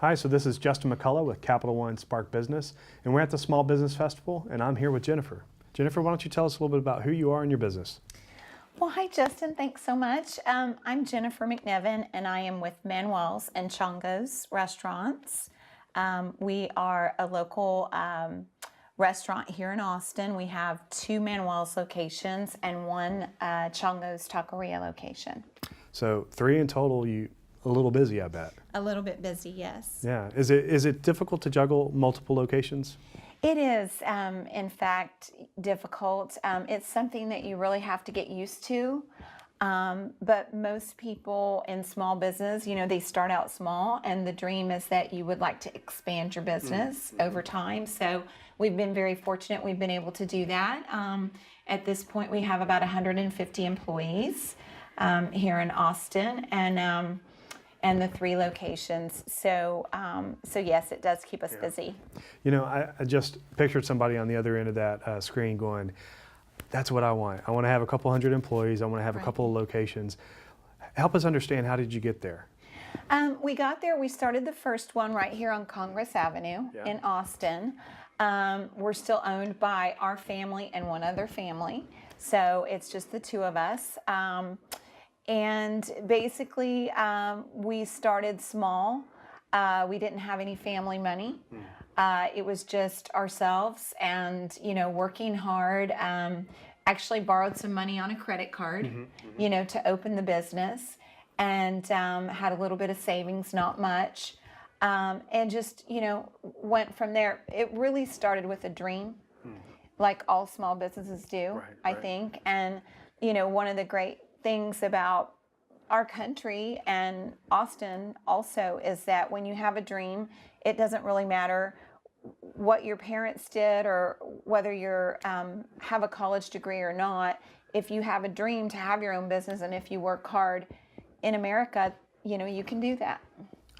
Hi, so this is Justin McCullough with Capital One Spark Business, and we're at the Small Business Festival, and I'm here with Jennifer. Jennifer, why don't you tell us a little bit about who you are and your business? Well, hi, Justin. Thanks so much. I'm Jennifer McNevin, and I am with Manuel's and Chongo's Restaurants. We are a local restaurant here in Austin. We have 2 Manuel's locations and 1 Chongo's Taqueria location. So 3 in total. You a little busy, I bet. A little bit busy, yes. Yeah. Is it difficult to juggle multiple locations? It is, in fact, difficult. It's something that you really have to get used to. But most people in small business, they start out small, and the dream is that you would like to expand your business over time. So we've been very fortunate. We've been able to do that. At this point, we have about 150 employees here in Austin, and the 3 locations. So yes, it does keep us busy. I just pictured somebody on the other end of that screen going, that's what I want. I want to have a couple hundred employees. I want to have a couple of locations. Help us understand, how did you get there? We got there. We started the first one right here on Congress Avenue in Austin. We're still owned by our family and 1 other family. So it's just the 2 of us. And basically, we started small. We didn't have any family money. It was just ourselves and, working hard. Actually borrowed some money on a credit card, to open the business, and had a little bit of savings, not much. And just, went from there. It really started with a dream, like all small businesses do, I think. And, one of the great things about our country and Austin also is that when you have a dream, it doesn't really matter what your parents did or whether you're have a college degree or not. If you have a dream to have your own business, and if you work hard in America, you can do that.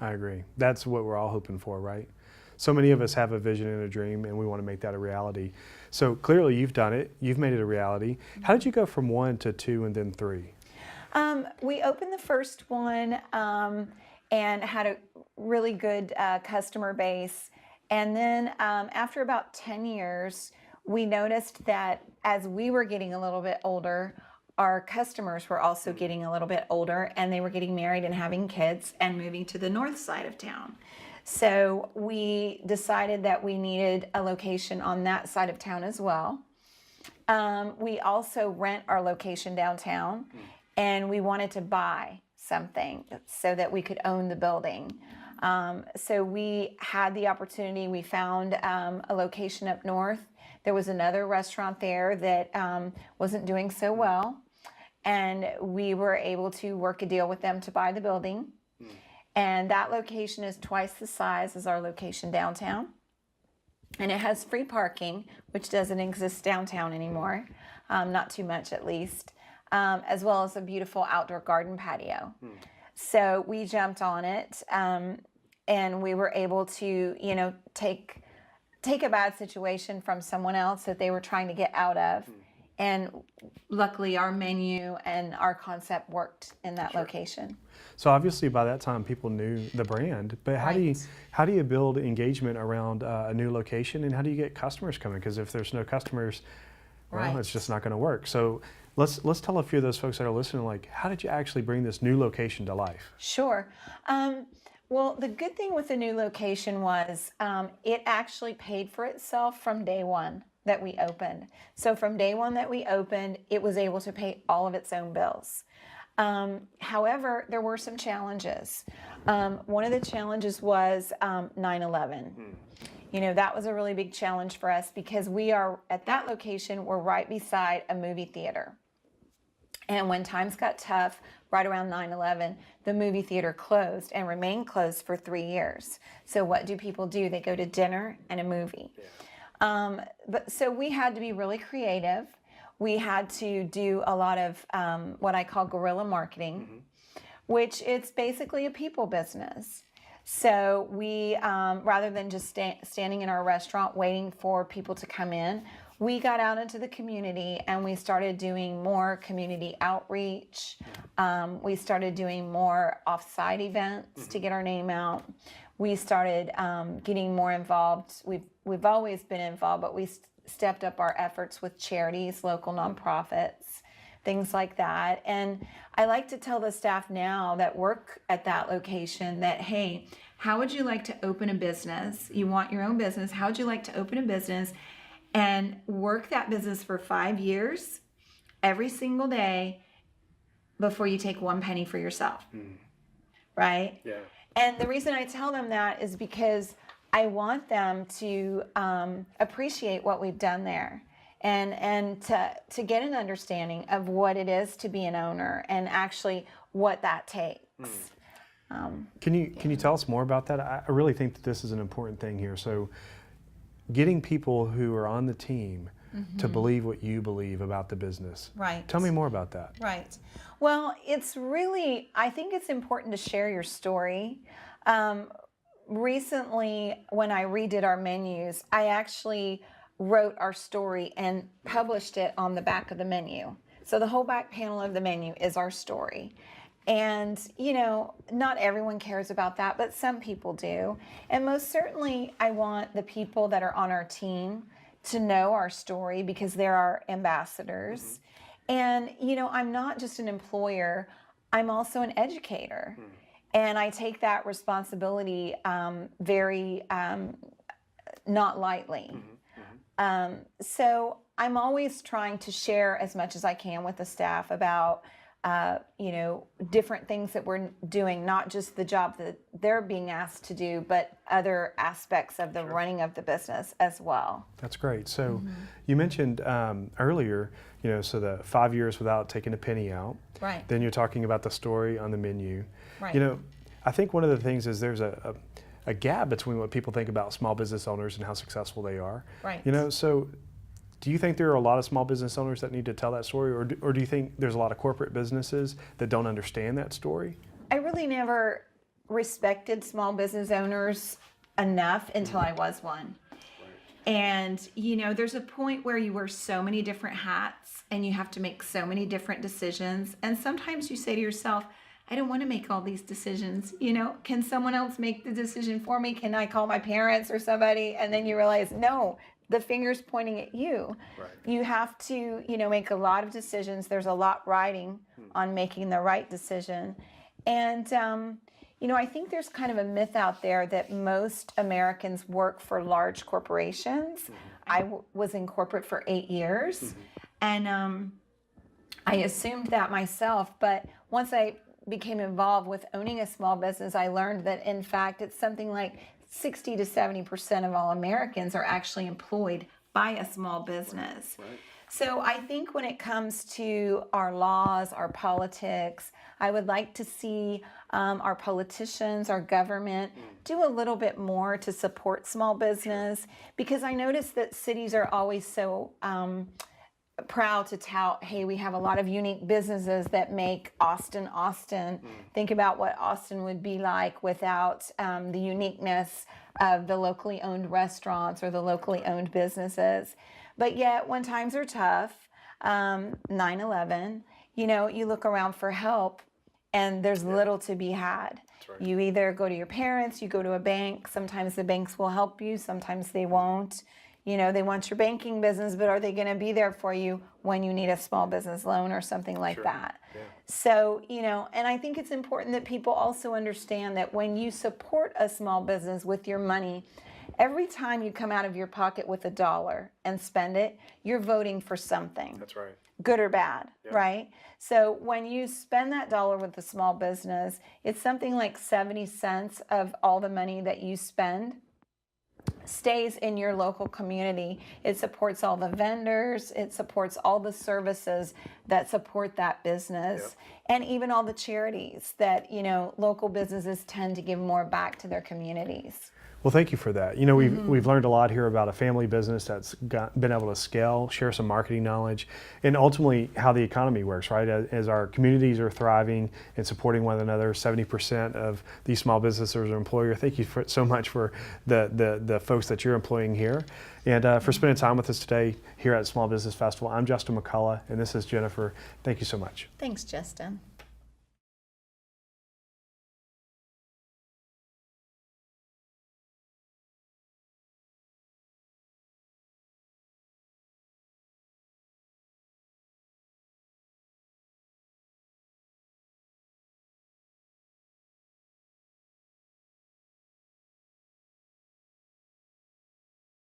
I agree. That's what we're all hoping for, right? So many of us have a vision and a dream, and we want to make that a reality. So clearly you've done it. You've made it a reality. How did you go from 1 to 2 and then 3? We opened the first one and had a really good customer base. And then after about 10 years, we noticed that as we were getting a little bit older, our customers were also getting a little bit older, and they were getting married and having kids and moving to the north side of town. So we decided that we needed a location on that side of town as well. We also rent our location downtown, and we wanted to buy something so that we could own the building. So we had the opportunity. We found a location up north. There was another restaurant there that wasn't doing so well, and we were able to work a deal with them to buy the building. And that location is twice the size as our location downtown, and it has free parking, which doesn't exist downtown anymore, not too much at least, as well as a beautiful outdoor garden patio. So we jumped on it, and we were able to, take a bad situation from someone else that they were trying to get out of. And luckily our menu and our concept worked in that location. So obviously by that time people knew the brand, but how do you build engagement around a new location, and how do you get customers coming? Because if there's no customers, well, it's just not going to work. So let's tell a few of those folks that are listening, like, how did you actually bring this new location to life? Sure. Well, the good thing with the new location was it actually paid for itself from day one that we opened. So from day one that we opened, it was able to pay all of its own bills. However, there were some challenges. One of the challenges was 9/11. That was a really big challenge for us, because we are at that location, we're right beside a movie theater. And when times got tough, right around 9/11, the movie theater closed and remained closed for 3 years. So what do people do? They go to dinner and a movie. So we had to be really creative. We had to do a lot of what I call guerrilla marketing, which it's basically a people business. So we, rather than just standing in our restaurant waiting for people to come in, we got out into the community and we started doing more community outreach. We started doing more off-site events to get our name out. we started getting more involved. We've always been involved, but we stepped up our efforts with charities, local nonprofits, things like that. And I like to tell the staff now that work at that location that, hey, how would you like to open a business? You want your own business. How would you like to open a business and work that business for 5 years, every single day, before you take 1 penny for yourself? Right? Yeah. And the reason I tell them that is because I want them to appreciate what we've done there, and to get an understanding of what it is to be an owner and actually what that takes. Can you tell us more about that? I really think that this is an important thing here. So getting people who are on the team to believe what you believe about the business. Right. Tell me more about that. Right. Well, I think it's important to share your story. Recently, when I redid our menus, I actually wrote our story and published it on the back of the menu. So the whole back panel of the menu is our story. And, not everyone cares about that, but some people do. And most certainly, I want the people that are on our team to know our story because they're our ambassadors. And, I'm not just an employer, I'm also an educator. And I take that responsibility very not lightly. So I'm always trying to share as much as I can with the staff about different things that we're doing, not just the job that they're being asked to do, but other aspects of the running of the business as well. That's great. So you mentioned earlier, so the 5 years without taking a penny out. Right. Then you're talking about the story on the menu. Right. I think one of the things is there's a gap between what people think about small business owners and how successful they are. Right. So do you think there are a lot of small business owners that need to tell that story, or do you think there's a lot of corporate businesses that don't understand that story? I really never respected small business owners enough until I was one. And, there's a point where you wear so many different hats and you have to make so many different decisions. And sometimes you say to yourself, I don't want to make all these decisions. Can someone else make the decision for me? Can I call my parents or somebody? And then you realize, no, the finger's pointing at you. Right. You have to, make a lot of decisions. There's a lot riding on making the right decision. And, I think there's kind of a myth out there that most Americans work for large corporations. I was in corporate for 8 years, and I assumed that myself. But once I became involved with owning a small business, I learned that, in fact, it's something like 60 to 70% of all Americans are actually employed by a small business. Right. So I think when it comes to our laws, our politics, I would like to see our politicians, our government, do a little bit more to support small business, because I notice that cities are always so proud to tout, hey, we have a lot of unique businesses that make Austin, Austin. Think about what Austin would be like without the uniqueness of the locally owned restaurants or the locally owned businesses. But yet, when times are tough, 9/11, you look around for help and there's little to be had. Right. You either go to your parents, you go to a bank. Sometimes the banks will help you, sometimes they won't. They want your banking business, but are they going to be there for you when you need a small business loan or something like that? Yeah. So, and I think it's important that people also understand that when you support a small business with your money, every time you come out of your pocket with $1 and spend it, you're voting for something. That's right. Good or bad, yeah. Right? So when you spend that $1 with a small business, it's something like 70 cents of all the money that you spend stays in your local community. It supports all the vendors, it supports all the services that support that business, and even all the charities that, local businesses tend to give more back to their communities. Well, thank you for that. We've learned a lot here about a family business that's been able to scale, share some marketing knowledge, and ultimately how the economy works, right? As our communities are thriving and supporting one another, 70% of these small businesses are employer. Thank you so much for the folks that you're employing here, and for spending time with us today here at Small Business Festival. I'm Justin McCullough, and this is Jennifer. Thank you so much. Thanks, Justin.